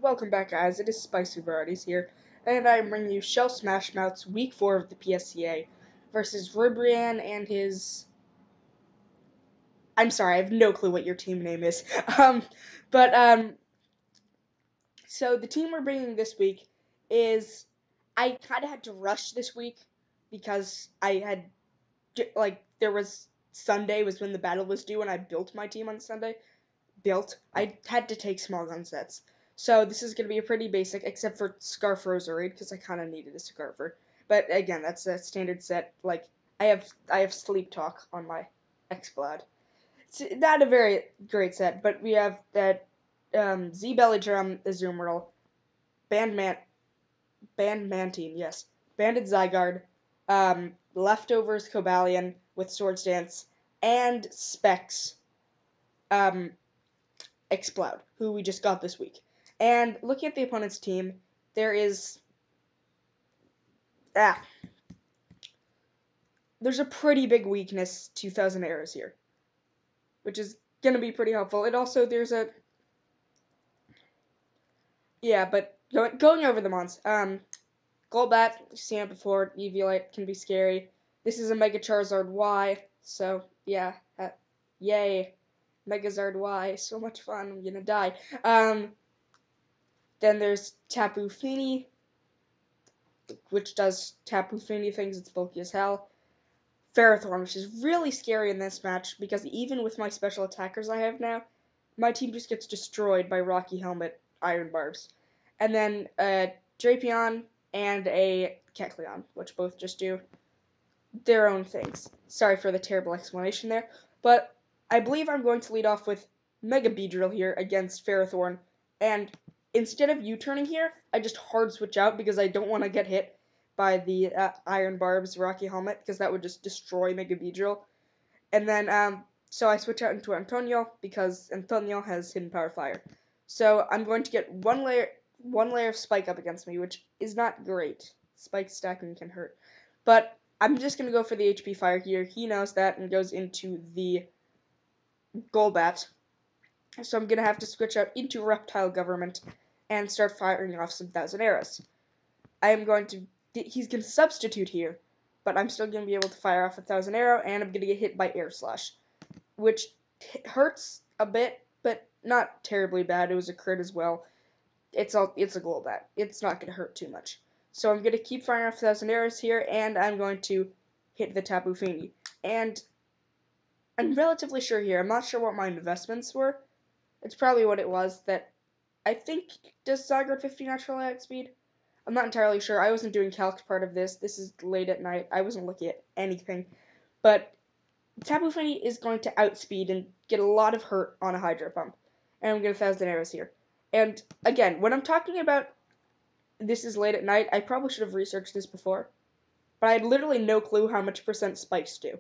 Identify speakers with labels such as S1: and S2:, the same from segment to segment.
S1: Welcome back, guys. It is Spicy Varieties here, and I'm bringing you Shell Smash Mouth's Week 4 of the PSCA versus Ribrian and his. I'm sorry, I have no clue what your team name is. But so the team we're bringing this week is. I kind of had to rush this week because I had. There was. Sunday was when the battle was due, and I built my team on Sunday. I had to take small gun sets. So this is going to be a pretty basic, except for Scarf Rosary, because I kind of needed a Scarfer. But again, that's a standard set. Like, I have Sleep Talk on my Explode. It's not a very great set, but we have that Z Belly Drum, Azumarill, Band Mantine, yes, Banded Zygarde, Leftovers Cobalion with Swords Dance, and Specs, um, Explode, who we just got this week. And looking at the opponent's team, there is there's a pretty big weakness to 1,000 arrows here, which is gonna be pretty helpful. And also there's a but going over the mons. Golbat, seen it before. Eviolite can be scary. This is a Mega Charizard Y, so yeah, yay, Megazard Y, so much fun. I'm gonna die. Then there's Tapu Fini, which does Tapu Fini things. It's bulky as hell. Fear-O-Thorn, which is really scary in this match because even with my special attackers I have now, my team just gets destroyed by Rocky Helmet Iron Barbs. And then Drapion and a Kecleon, which both just do their own things. Sorry for the terrible explanation there, but I believe I'm going to lead off with Mega Beedrill here against Fear-O-Thorn, and instead of U-turning here, I just hard switch out because I don't want to get hit by the Iron Barbs Rocky Helmet, because that would just destroy Mega Beedrill. And then, so I switch out into Antonio, because Antonio has Hidden Power Fire. So I'm going to get one layer of Spike up against me, which is not great. Spike stacking can hurt. But I'm just going to go for the HP Fire here. He knows that and goes into the Golbat. So I'm going to have to switch out into Reptile Government and start firing off some 1,000 arrows. He's going to substitute here, but I'm still going to be able to fire off 1,000 arrow, and I'm going to get hit by Air Slash, which hurts a bit, but not terribly bad. It was a crit as well. It's a Golbat. It's not going to hurt too much. So I'm going to keep firing off 1,000 arrows here, and I'm going to hit the Tapu Fini. And I'm relatively sure here. I'm not sure what my investments were. It's probably what it was that I think, does Zygarde 50 natural attack speed? I'm not entirely sure. I wasn't doing calc part of this. This is late at night. I wasn't looking at anything. But Tapu Fini is going to outspeed and get a lot of hurt on a Hydro Pump. And I'm going to 1,000 arrows here. And again, when I'm talking about this is late at night, I probably should have researched this before. But I had literally no clue how much percent spikes do.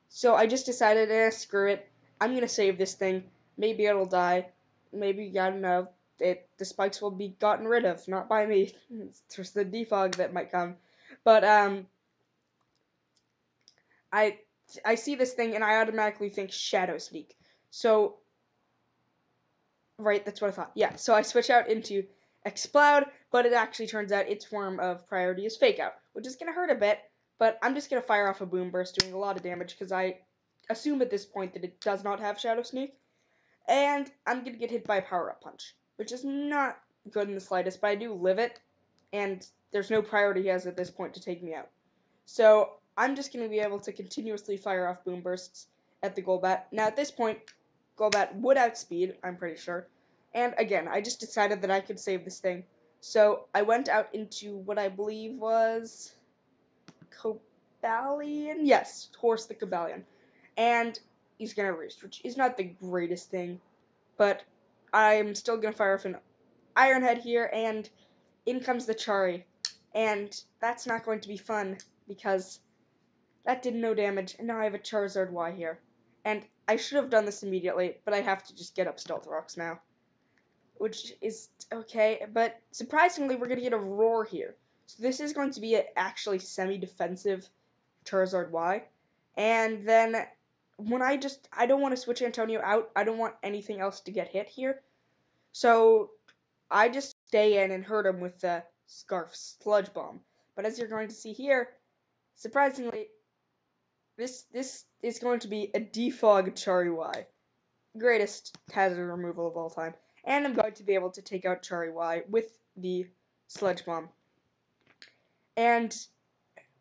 S1: So I just decided, screw it. I'm going to save this thing. Maybe it'll die. Maybe, I don't know, the spikes will be gotten rid of, not by me. It's just the defog that might come. But, I see this thing and I automatically think Shadow Sneak. So, right, that's what I thought. Yeah, so I switch out into Explode, but it actually turns out its form of priority is Fake Out, which is going to hurt a bit, but I'm just going to fire off a Boom Burst, doing a lot of damage, because I assume at this point that it does not have Shadow Sneak. And I'm going to get hit by a Power-Up Punch, which is not good in the slightest, but I do live it, and there's no priority he has at this point to take me out. So I'm just going to be able to continuously fire off Boom Bursts at the Golbat. Now at this point, Golbat would outspeed, I'm pretty sure. And again, I just decided that I could save this thing. So I went out into what I believe was Cobalion? Yes, Horse the Cobalion. And he's going to Roost, which is not the greatest thing. But I'm still going to fire off an Iron Head here, and in comes the Chari. And that's not going to be fun, because that did no damage, and now I have a Charizard Y here. And I should have done this immediately, but I have to just get up Stealth Rocks now. Which is okay, but surprisingly, we're going to get a Roar here. So this is going to be an actually semi-defensive Charizard Y. And then, when I don't want to switch Antonio out, I don't want anything else to get hit here. So, I just stay in and hurt him with the Scarf Sludge Bomb. But as you're going to see here, surprisingly, this is going to be a defog Chari Y. Greatest hazard removal of all time. And I'm going to be able to take out Chari Y with the Sludge Bomb. And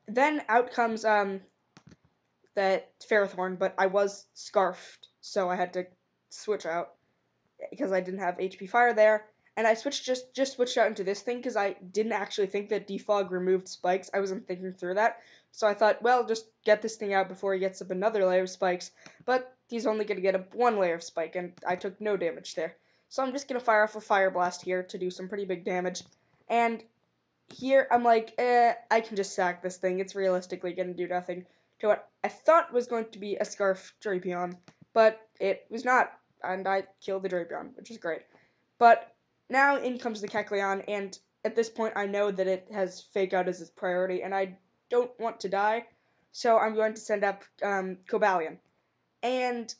S1: then out comes that Fear-O-Thorn, but I was scarfed, so I had to switch out because I didn't have HP Fire there. And I just switched out into this thing because I didn't actually think that defog removed spikes. I wasn't thinking through that. So I thought, well, just get this thing out before he gets up another layer of spikes. But he's only going to get up one layer of spike, and I took no damage there. So I'm just going to fire off a Fire Blast here to do some pretty big damage. And here I'm like, I can just sack this thing. It's realistically going to do nothing to what I thought was going to be a Scarf Drapion, but it was not, and I killed the Drapion, which is great. But now in comes the Kecleon, and at this point I know that it has Fake Out as its priority, and I don't want to die, so I'm going to send up Cobalion. And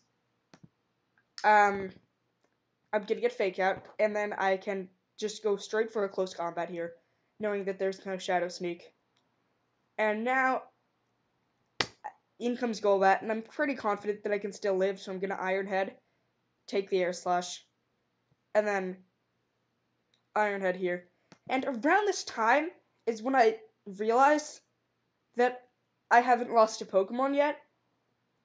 S1: I'm going to get Fake Out, and then I can just go straight for a close combat here, knowing that there's no Shadow Sneak. And now in comes Golbat, and I'm pretty confident that I can still live, so I'm going to Iron Head, take the Air Slash, and then Iron Head here. And around this time is when I realize that I haven't lost a Pokemon yet,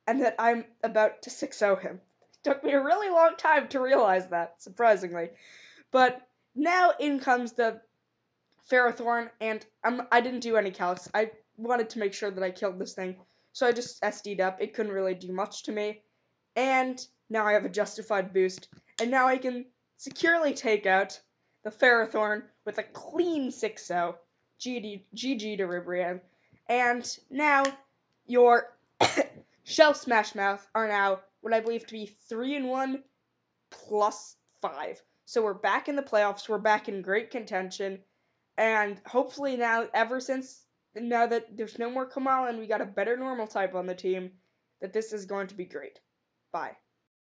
S1: and that I'm about to 6-0 him. It took me a really long time to realize that, surprisingly. But now in comes the Fear-O-Thorn, and I didn't do any calcs. I wanted to make sure that I killed this thing, so I just SD'd up. It couldn't really do much to me. And now I have a justified boost, and now I can securely take out the Fear-O-Thorn with a clean 6-0. GG to Ribrian. And now your Shell Smash Mouth are now what I believe to be 3-1 plus 5. So we're back in the playoffs. We're back in great contention. And hopefully now, now that there's no more Kamal and we got a better normal type on the team, that this is going to be great. Bye.